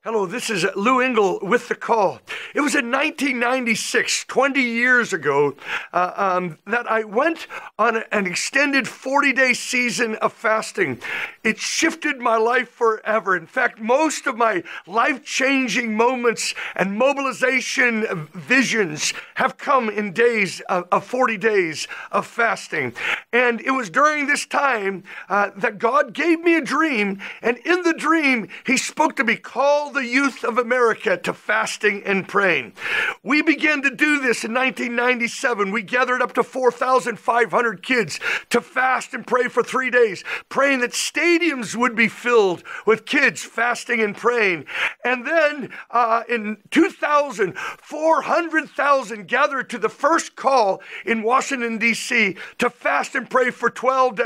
Hello, this is Lou Engle with The Call. It was in 1996, 20 years ago, that I went on an extended 40-day season of fasting. It shifted my life forever. In fact, most of my life-changing moments and mobilization visions have come in days of 40 days of fasting. And it was during this time that God gave me a dream, and in the dream, He spoke to me, call the youth of America to fasting and praying. We began to do this in 1997. We gathered up to 4,500 kids to fast and pray for 3 days, praying that stadiums would be filled with kids fasting and praying. And then in 2000, 400,000 gathered to the first call in Washington, D.C. to fast and pray for 12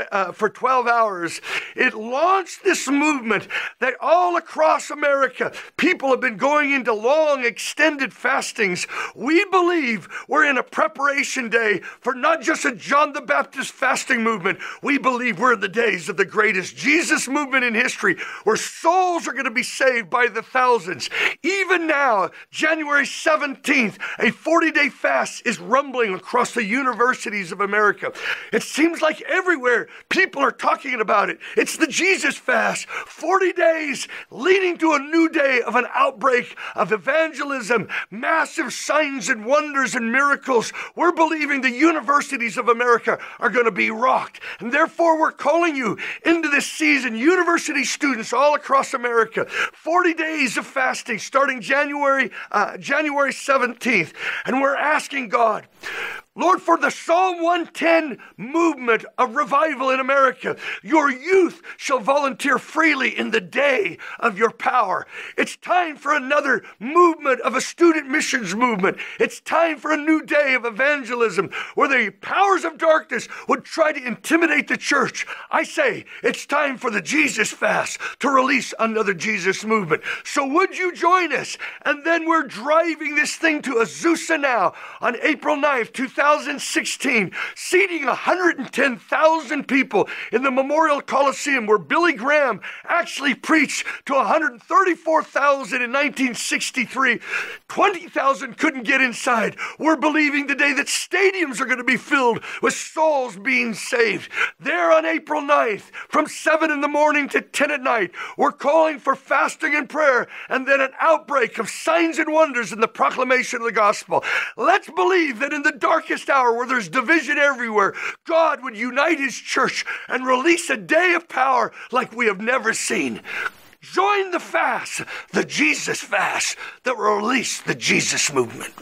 hours. It launched this movement that all across America, people have been going into long, extended fastings. We believe we're in a preparation day for not just a John the Baptist fasting movement. We believe we're in the days of the greatest Jesus movement in history, where souls are going to be saved by the thousands. Even now, January 17th, a 40-day fast is rumbling across the universities of America. It seems like everywhere people are talking about it. It's the Jesus fast, 40 days leading to a new day of an outbreak of evangelism, massive signs and wonders and miracles. We're believing the universities of America are going to be rocked. And therefore, we're calling you into this season, university students all across America, 40 days of fasting starting January 17th. And we're asking God, Lord, for the Psalm 110 movement of revival in America, your youth shall volunteer freely in the day of your power. It's time for another movement of a student missions movement. It's time for a new day of evangelism where the powers of darkness would try to intimidate the church. I say it's time for the Jesus fast to release another Jesus movement. So would you join us? And then we're driving this thing to Azusa now on April 9th, 2016, seating 110,000 people in the Memorial Coliseum, where Billy Graham actually preached to 134,000 in 1963. 20,000 couldn't get inside. We're believing today that stadiums are going to be filled with souls being saved. There on April 9th, from 7 in the morning to 10 at night, we're calling for fasting and prayer, and then an outbreak of signs and wonders in the proclamation of the gospel. Let's believe that in the darkest hour, where there's division everywhere, God would unite His church and release a day of power like we have never seen. Join the fast, the Jesus fast, that will release the Jesus movement.